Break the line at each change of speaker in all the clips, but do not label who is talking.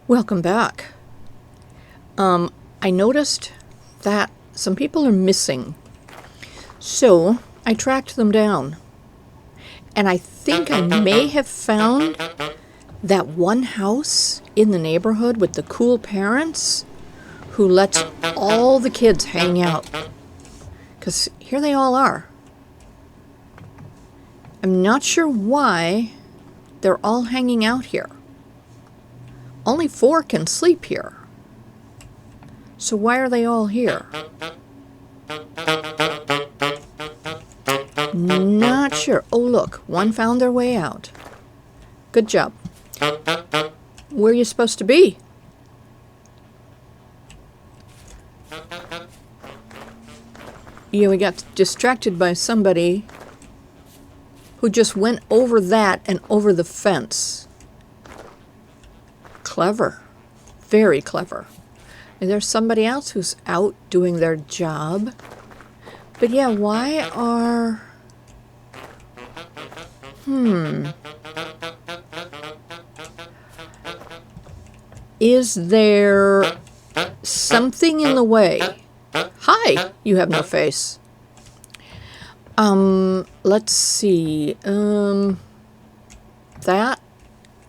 Welcome back. I noticed that some people are missing, so I tracked them down, and I think I may have found that one house in the neighborhood with the cool parents who lets all the kids hang out, because here they all are. I'm not sure why they're all hanging out here. Only 4 can sleep here. So why are they all here? Not sure. Oh, look. One found their way out. Good job. Where are you supposed to be? Yeah, we got distracted by somebody who just went over that and over the fence. Clever. Very clever. And there's somebody else who's out doing their job. But yeah, why are... Is there something in the way? Hi, you have no face. Let's see. That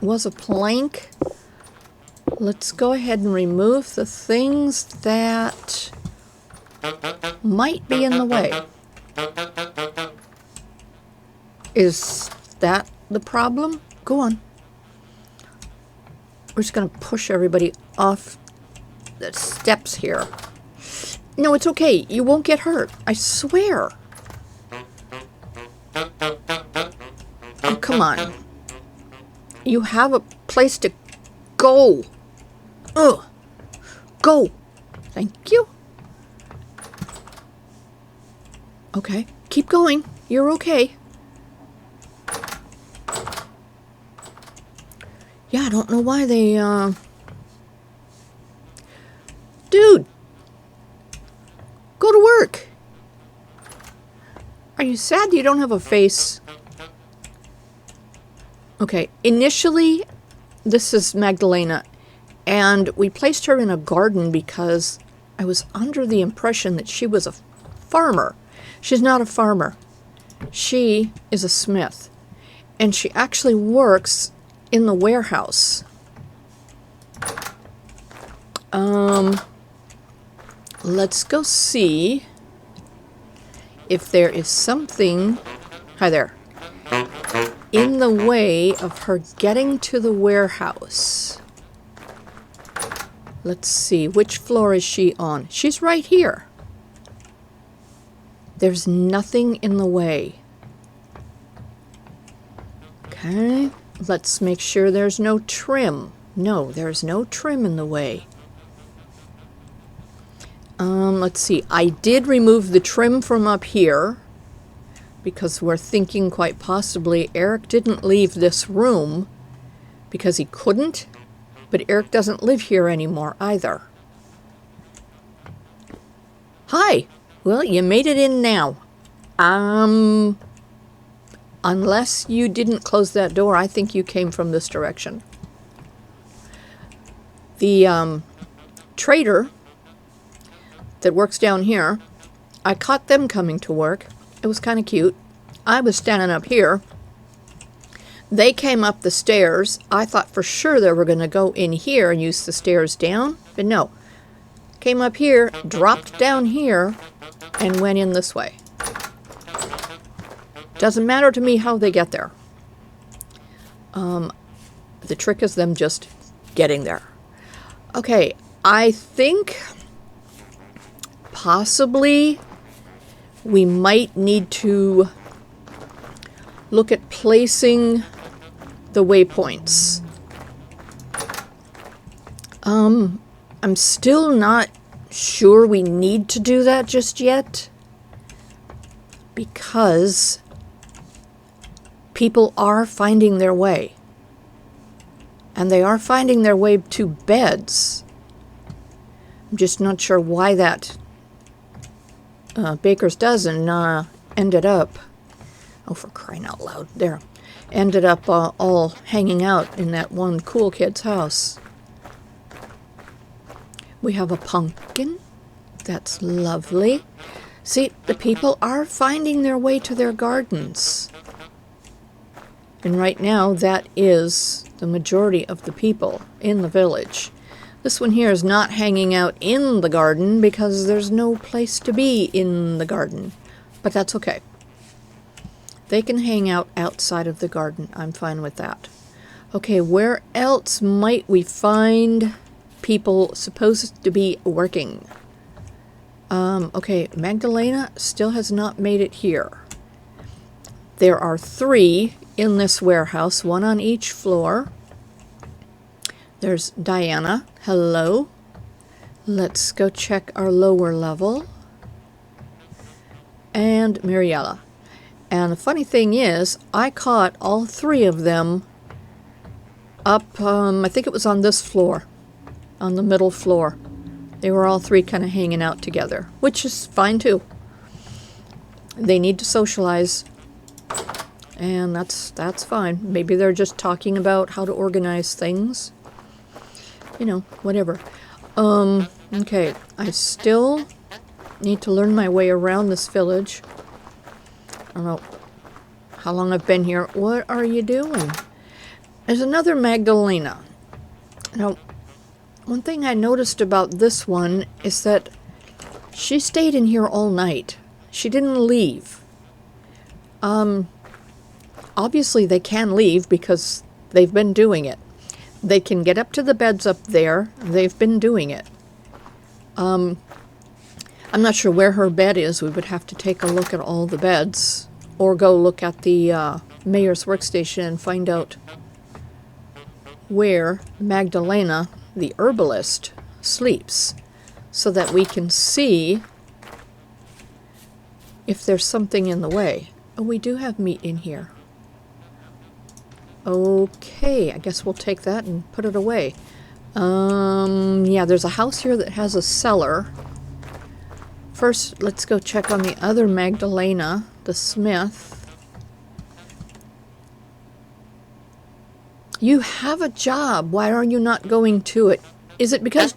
was a plank. Let's go ahead and remove the things that might be in the way. Is that the problem? Go on. We're just going to push everybody off the steps here. No, it's okay. You won't get hurt. I swear. Oh, come on. You have a place to go. Ugh. Go. Thank you. Okay. Keep going. You're okay. Yeah, I don't know why they, Dude! Go to work! Are you sad you don't have a face? Okay, initially, this is Magdalena, and we placed her in a garden because I was under the impression that she was a farmer. She's not a farmer. She is a smith, and she actually works in the warehouse. Let's go see if there is something, hi there, in the way of her getting to the warehouse. Let's see, which floor is she on? She's right here. There's nothing in the way. Okay, let's make sure there's no trim. No, there's no trim in the way. Let's see, I did remove the trim from up here because we're thinking quite possibly Eric didn't leave this room because he couldn't, but Eric doesn't live here anymore either. Hi! Well, you made it in now. Unless you didn't close that door, I think you came from this direction. The trader that works down here, I caught them coming to work. It was kind of cute. I was standing up here. They came up the stairs. I thought for sure they were going to go in here and use the stairs down, but no. Came up here, dropped down here, and went in this way. Doesn't matter to me how they get there. The trick is them just getting there. Okay, I think possibly we might need to look at placing the waypoints. I'm still not sure we need to do that just yet because people are finding their way. And they are finding their way to beds. I'm just not sure why that baker's dozen ended up. Oh, for crying out loud. There. ended up all hanging out in that one cool kid's house. We have a pumpkin. That's lovely. See, the people are finding their way to their gardens. And right now, that is the majority of the people in the village. This one here is not hanging out in the garden because there's no place to be in the garden. But that's okay. They can hang out outside of the garden. I'm fine with that. Okay, where else might we find people supposed to be working? Okay, Magdalena still has not made it here. There are 3 in this warehouse, 1 on each floor. There's Diana. Hello. Let's go check our lower level. And Mariella. And the funny thing is, I caught all 3 of them up, I think it was on this floor, on the middle floor. They were all 3 kind of hanging out together, which is fine too. They need to socialize, and that's fine. Maybe they're just talking about how to organize things. You know, whatever. Okay, I still need to learn my way around this village. I don't know how long I've been here. What are you doing? There's another Magdalena. Now, one thing I noticed about this one is that she stayed in here all night. She didn't leave. Obviously they can leave because they've been doing it. They can get up to the beds up there. They've been doing it. I'm not sure where her bed is. We would have to take a look at all the beds or go look at the mayor's workstation and find out where Magdalena, the herbalist, sleeps so that we can see if there's something in the way. Oh, we do have meat in here. Okay, I guess we'll take that and put it away. Yeah, there's a house here that has a cellar. First, let's go check on the other Magdalena, the smith. You have a job. Why are you not going to it? Is it because...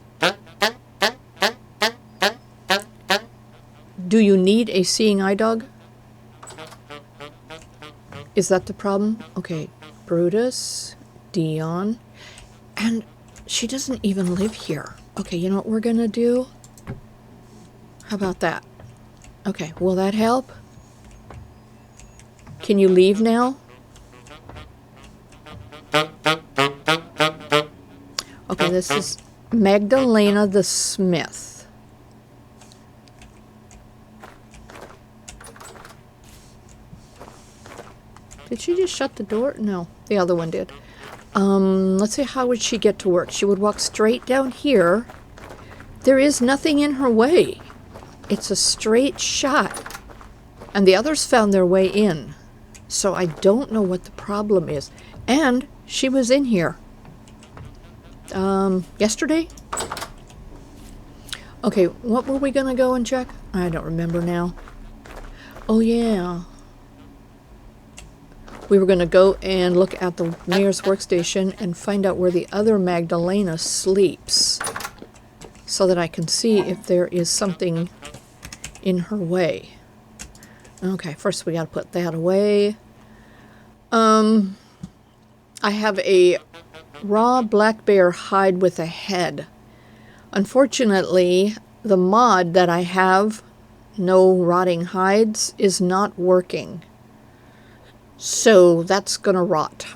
Do you need a seeing eye dog? Is that the problem? Okay, Brutus, Dion, and she doesn't even live here. Okay, you know what we're gonna do? How about that? Okay, will that help? Can you leave now? Okay, this is Magdalena the Smith. Did she just shut the door? No, the other one did. Let's see, how would she get to work? She would walk straight down here. There is nothing in her way. It's a straight shot. And the others found their way in. So I don't know what the problem is. And she was in here. Yesterday? Okay, what were we gonna go and check? I don't remember now. Oh, yeah. We were gonna go and look at the mayor's workstation and find out where the other Magdalena sleeps, so that I can see if there is something in her way. Okay, first we gotta put that away. I have a raw black bear hide with a head. Unfortunately, the mod that I have, no rotting hides, is not working. So that's gonna rot.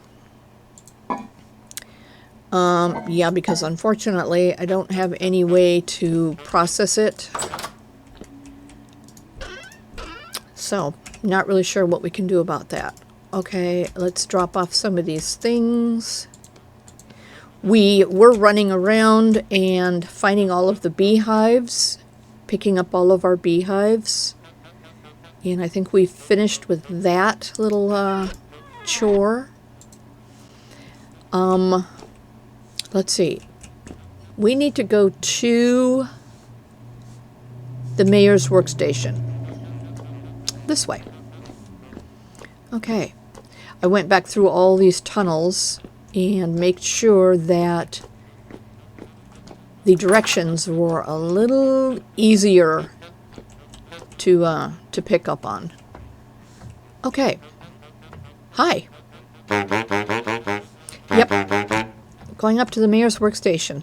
Yeah, because unfortunately I don't have any way to process it. So, not really sure what we can do about that. Okay, let's drop off some of these things. We were running around and finding all of the beehives, picking up all of our beehives. And I think we finished with that little chore. Let's see. We need to go to the mayor's workstation. This way. Okay. I went back through all these tunnels and made sure that the directions were a little easier to pick up on. Okay. Hi. Yep. Going up to the mayor's workstation.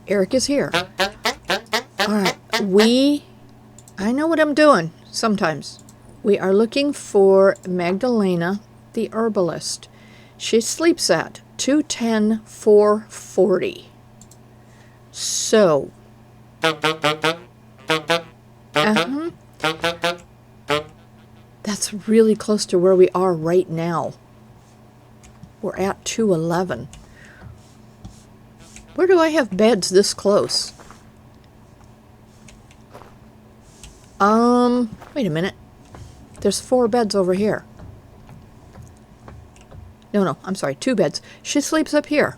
Eric is here. Alright. I know what I'm doing sometimes. We are looking for Magdalena, the herbalist. She sleeps at 210 440. So. That's really close to where we are right now. We're at 211. Where do I have beds this close? Wait a minute. There's 4 beds over here. No, I'm sorry, 2 beds. She sleeps up here.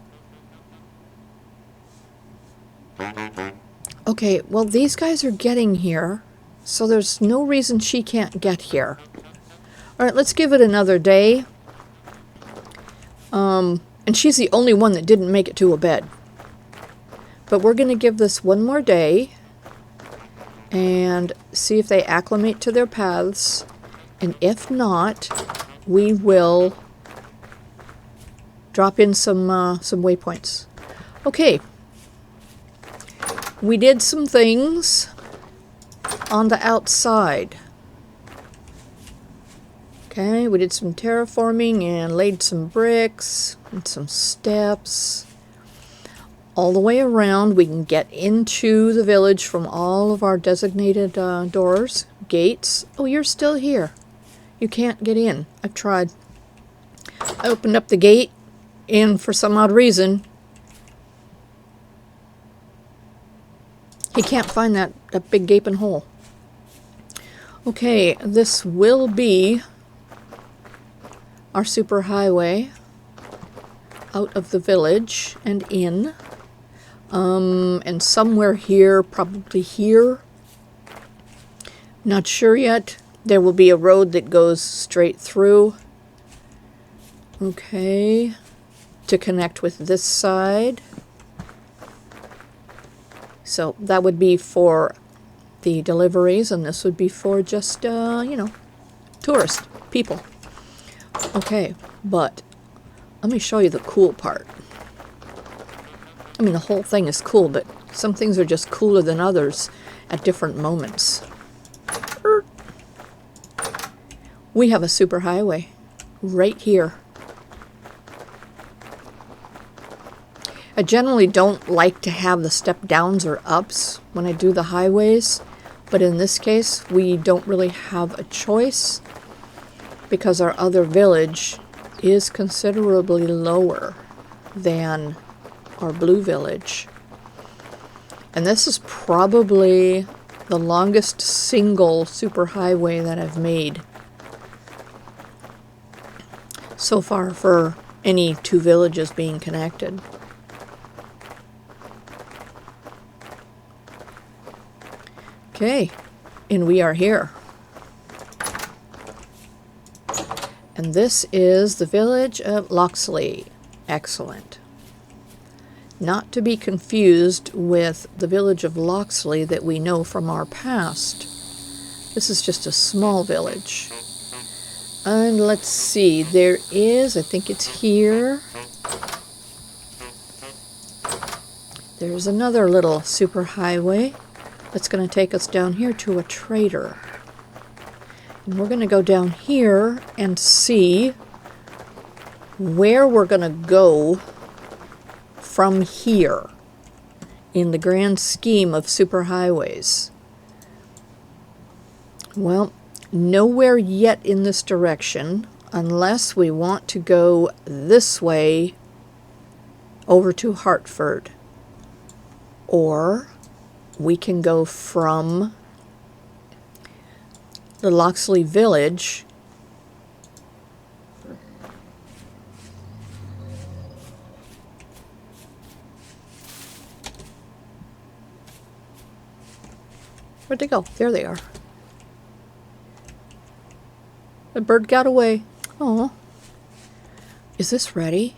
Okay, well, these guys are getting here, so there's no reason she can't get here. Alright, let's give it another day. And she's the only one that didn't make it to a bed. But we're going to give this one more day and see if they acclimate to their paths. And if not, we will drop in some waypoints. Okay. We did some things on the outside. Okay, we did some terraforming and laid some bricks and some steps. All the way around, we can get into the village from all of our designated doors, gates. Oh, you're still here. You can't get in. I've tried. I opened up the gate, and for some odd reason, he can't find that big gaping hole. Okay, this will be our superhighway out of the village and in. And somewhere here, probably here. Not sure yet. There will be a road that goes straight through. Okay. To connect with this side. So that would be for the deliveries, and this would be for just, tourist people. Okay, but let me show you the cool part. I mean, the whole thing is cool, but some things are just cooler than others at different moments. We have a superhighway right here. I generally don't like to have the step downs or ups when I do the highways, but in this case, we don't really have a choice because our other village is considerably lower than our Bleu village. And this is probably the longest single superhighway that I've made so far for any 2 villages being connected. Okay, and we are here. And this is the village of Loxleigh. Excellent. Not to be confused with the village of Loxleigh that we know from our past. This is just a small village. And let's see, there is, I think it's here. There's another little superhighway that's going to take us down here to a trader. And we're going to go down here and see where we're going to go from here in the grand scheme of superhighways. Well, nowhere yet in this direction unless we want to go this way over to Hartford. Or we can go from the Loxleigh village Where'd they go? There they are. The bird got away. Oh. Is this ready?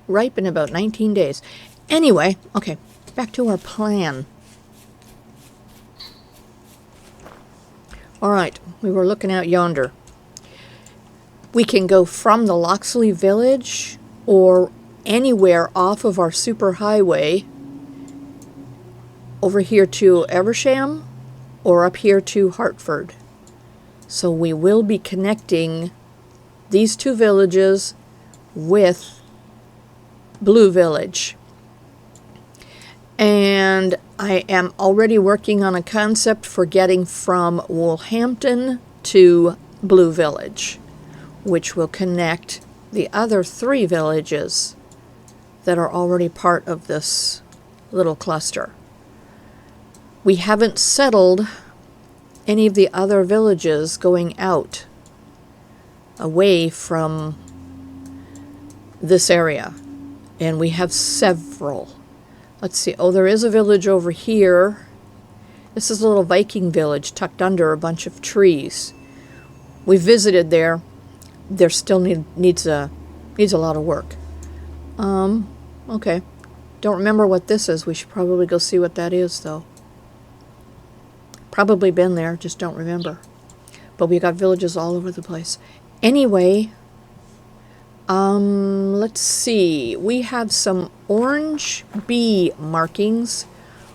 Ripe in about 19 days. Anyway, okay, back to our plan. All right, we were looking out yonder. We can go from the Loxleigh village or anywhere off of our superhighway over here to Eversham or up here to Hartford. So we will be connecting these two villages with Bleu village. And I am already working on a concept for getting from Woolhampton to Bleu village, which will connect the other 3 villages that are already part of this little cluster. We haven't settled any of the other villages going out away from this area, and we have several. Let's see. Oh, there is a village over here. This is a little Viking village tucked under a bunch of trees. We visited there. There still needs a lot of work. Okay. Don't remember what this is. We should probably go see what that is, though. Probably been there, just don't remember. But we got villages all over the place. Anyway, let's see. We have some orange bee markings,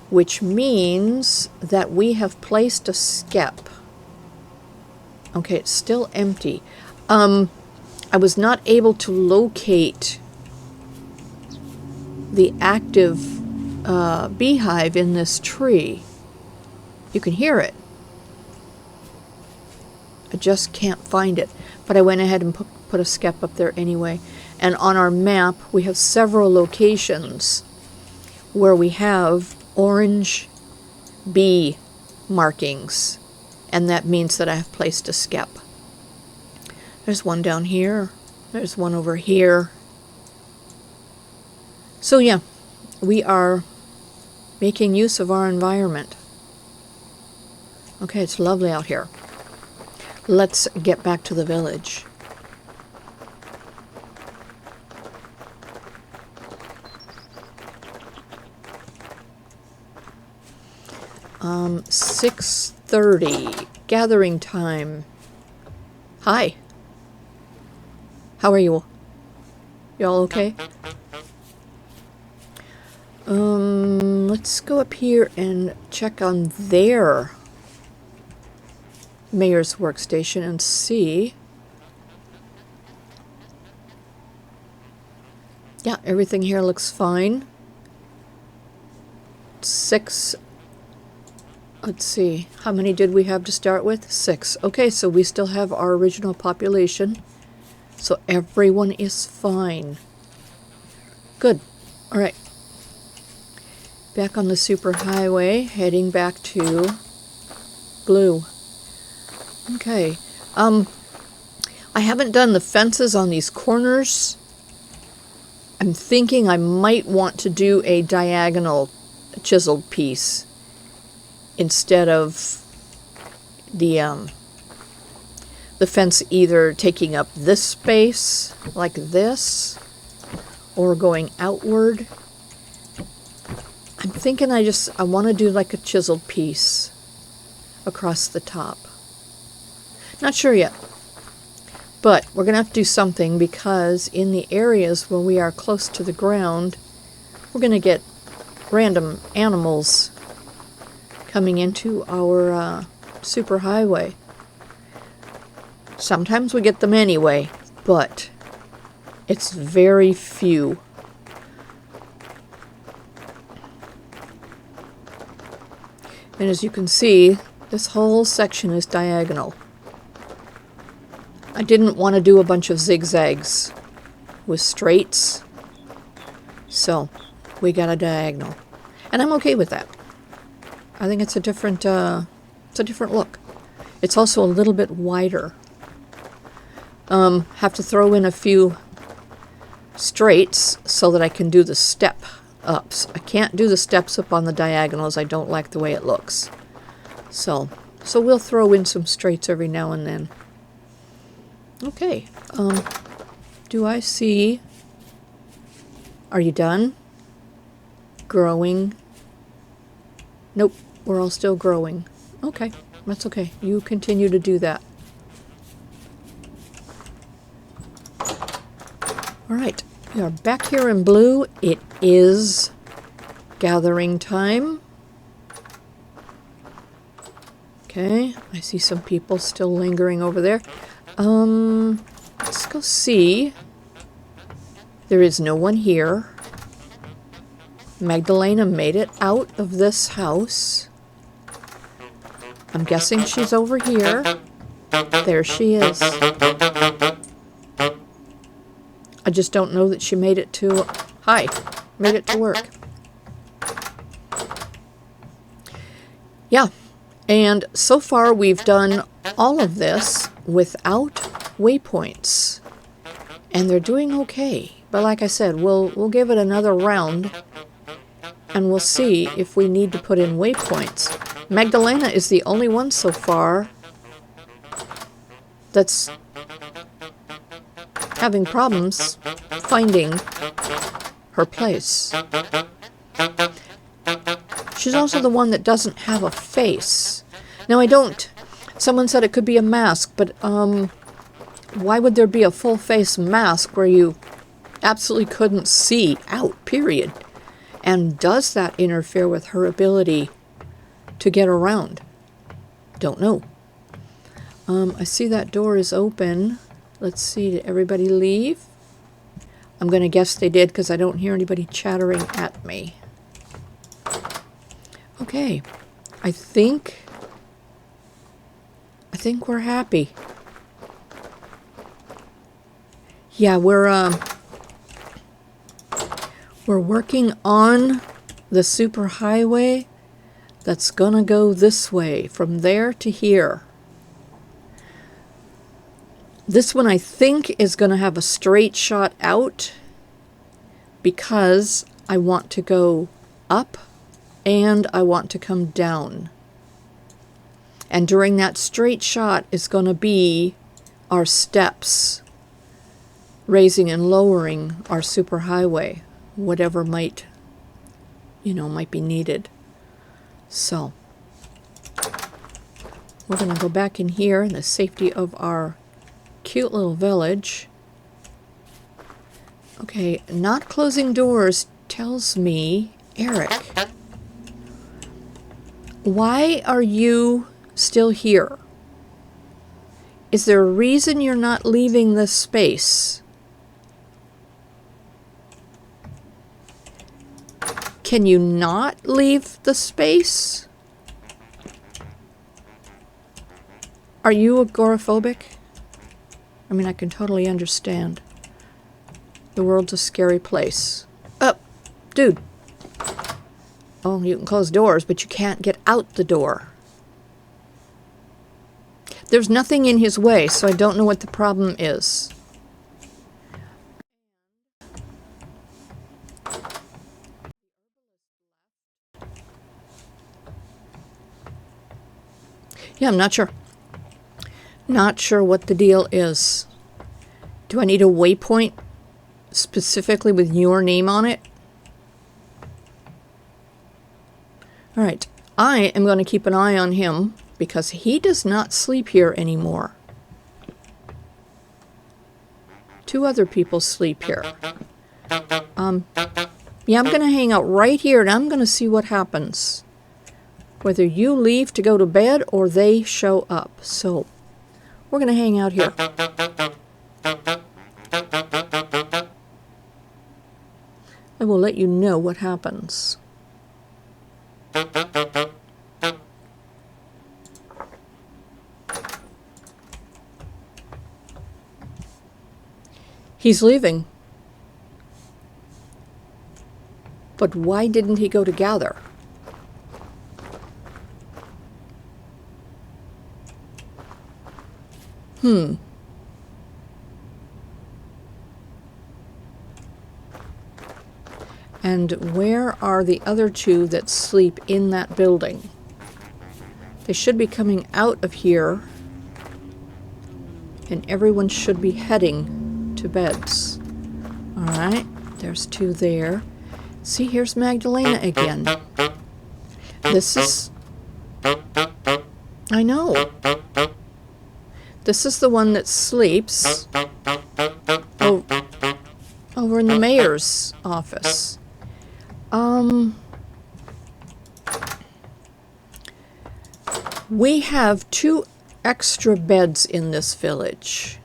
which means that we have placed a skep. Okay, it's still empty. I was not able to locate the active beehive in this tree. You can hear it. I just can't find it. But I went ahead and put a skep up there anyway. And on our map, we have several locations where we have orange bee markings. And that means that I have placed a skep. There's one down here. There's one over here. So yeah, we are making use of our environment. Okay, it's lovely out here. Let's get back to the village. Um, 6:30, gathering time. Hi. How are you? Y'all okay? Let's go up here and check on their mayor's workstation and see. Yeah, everything here looks fine. 6. Let's see. How many did we have to start with? 6. Okay, so we still have our original population. So everyone is fine. Good. All right. Back on the superhighway, heading back to Bleu. Okay. I haven't done the fences on these corners. I'm thinking I might want to do a diagonal chiseled piece instead of the fence either taking up this space like this or going outward. I'm thinking I want to do like a chiseled piece across the top. Not sure yet. But we're going to have to do something because in the areas where we are close to the ground, we're going to get random animals coming into our superhighway. Sometimes we get them anyway, but it's very few. And as you can see, this whole section is diagonal. I didn't want to do a bunch of zigzags with straights, so we got a diagonal. And I'm okay with that. I think it's a different look. It's also a little bit wider. Have to throw in a few straights so that I can do the step ups. I can't do the steps up on the diagonals. I don't like the way it looks. So we'll throw in some straights every now and then. Okay. Do I see... Are you done? Growing? Nope. We're all still growing. Okay. That's okay. You continue to do that. All right. We are back here in Bleu. It is gathering time. Okay. I see some people still lingering over there. Let's go see. There is no one here. Magdalena made it out of this house. I'm guessing she's over here. There she is. I just don't know that she made it to... Hi. Made it to work. Yeah. And so far we've done all of this without waypoints. And they're doing okay. But like I said, we'll give it another round. And we'll see if we need to put in waypoints. Magdalena is the only one so far that's having problems finding her place. She's also the one that doesn't have a face. Now I don't... Someone said it could be a mask, but why would there be a full face mask where you absolutely couldn't see out, period? And does that interfere with her ability to get around? Don't know. I see that door is open. Let's see, did everybody leave? I'm going to guess they did because I don't hear anybody chattering at me. Okay. I think we're happy. Yeah, we're working on the superhighway that's gonna go this way, from there to here. This one I think is gonna have a straight shot out because I want to go up and I want to come down. And during that straight shot is gonna be our steps, raising and lowering our superhighway, whatever might be needed. So we're going to go back in here in the safety of our cute little village. Okay, not closing doors tells me, Eric, why are you still here? Is there a reason you're not leaving this space? Can you not leave the space? Are you agoraphobic? I mean, I can totally understand. The world's a scary place. Oh, dude. Oh, you can close doors, but you can't get out the door. There's nothing in his way, so I don't know what the problem is. Yeah, I'm not sure. Not sure what the deal is. Do I need a waypoint specifically with your name on it? All right. I am going to keep an eye on him because he does not sleep here anymore. 2 other people sleep here. Yeah, I'm going to hang out right here and I'm going to see what happens. Whether you leave to go to bed or they show up. So, we're going to hang out here. I will let you know what happens. He's leaving. But why didn't he go to gather? And where are the other 2 that sleep in that building? They should be coming out of here. And everyone should be heading to beds. All right, there's 2 there. See, here's Magdalena again. This is... I know. This is the one that sleeps over in the mayor's office. We have 2 extra beds in this village.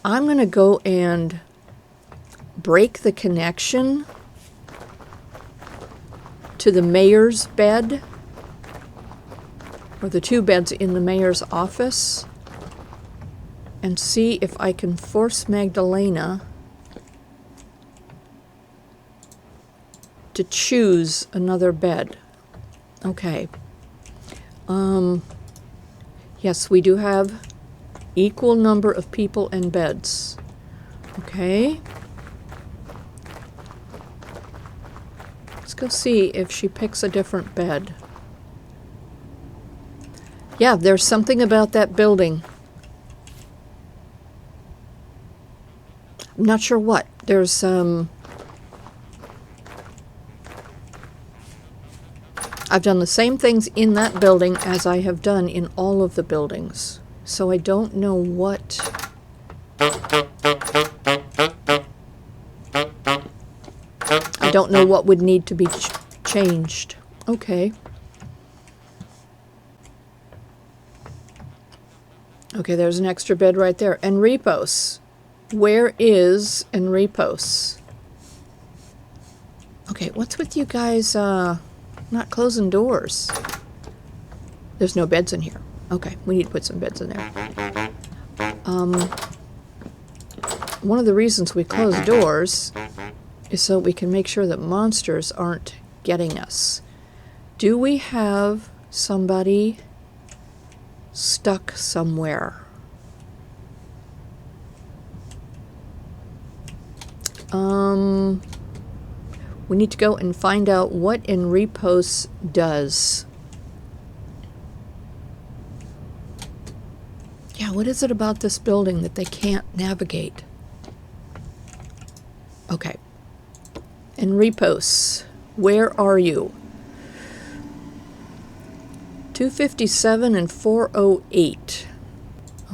I'm going to go and break the connection to the mayor's bed, or the 2 beds in the mayor's office, and see if I can force Magdalena to choose another bed. Okay. Yes, we do have equal number of people and beds. Okay. Let's go see if she picks a different bed. Yeah, there's something about that building. I'm not sure what. There's I've done the same things in that building as I have done in all of the buildings. So I don't know what... I don't know what would need to be changed. Okay. Okay, there's an extra bed right there. Enripos. Where is Enripos? Okay, what's with you guys not closing doors? There's no beds in here. Okay, we need to put some beds in there. One of the reasons we close doors is so we can make sure that monsters aren't getting us. Do we have somebody stuck somewhere? We need to go and find out what Enripos does. Yeah, what is it about this building that they can't navigate? Okay. Enripos, where are you? 257 and 408.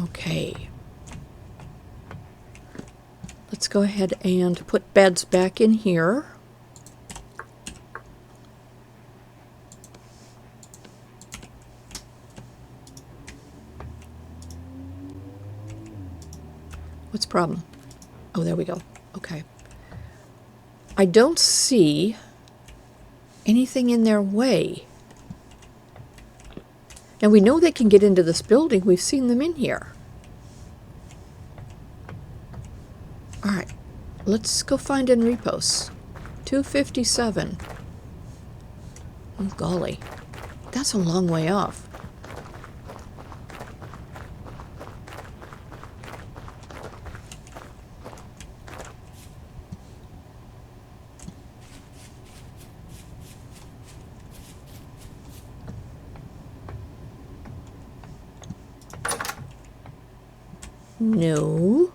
Okay. Let's go ahead and put beds back in here. What's the problem? Oh, there we go. Okay. I don't see anything in their way. And we know they can get into this building. We've seen them in here. All right. Let's go find Enripos. 257. Oh, golly. That's a long way off. No.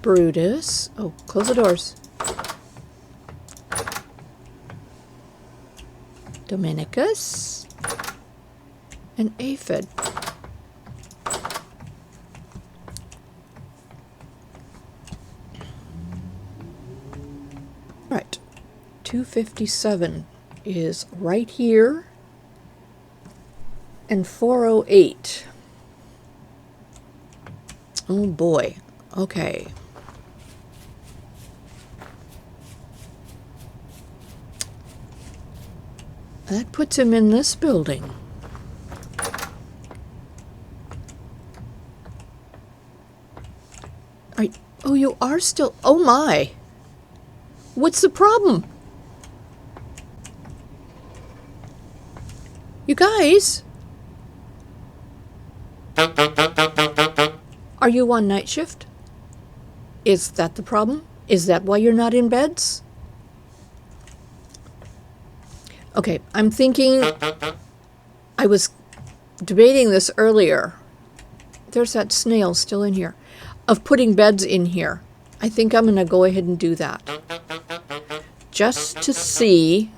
Brutus. Oh, close the doors. Dominicus. And Aphid. Right. 257 is right here. And 408. Oh boy. Okay. That puts him in this building. Oh, you are still... Oh my. What's the problem? You guys? Are you on night shift? Is that the problem? Is that why you're not in beds? Okay, I'm thinking I was debating this earlier. There's that snail still in here. Of putting beds in here. I think I'm going to go ahead and do that. Just to see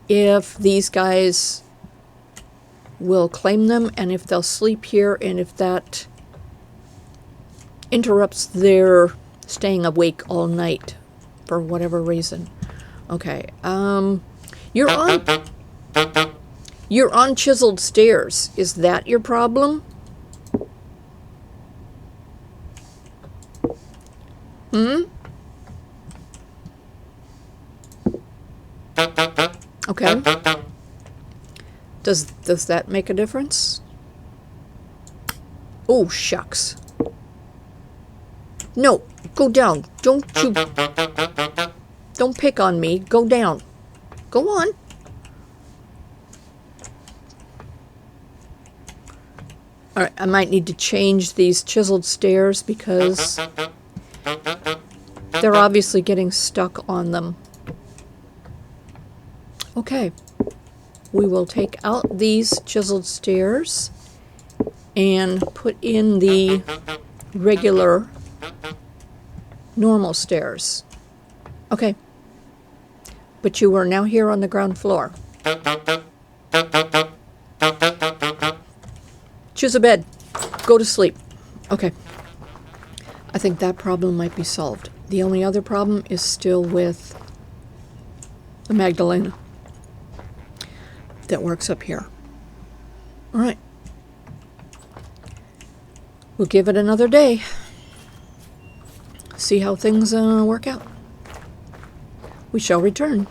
if these guys will claim them and if they'll sleep here and if that interrupts their staying awake all night for whatever reason. Okay, you're on chiseled stairs. Is that your problem? Okay. Does that make a difference? Oh, shucks. No, go down. Don't pick on me. Go down. Go on. All right, I might need to change these chiseled stairs because they're obviously getting stuck on them. Okay, we will take out these chiseled stairs and put in the regular normal stairs. Okay, but you are now here on the ground floor. Choose a bed. Go to sleep. Okay. I think that problem might be solved. The only other problem is still with the Magdalena that works up here. All right. We'll give it another day. See how things work out. We shall return.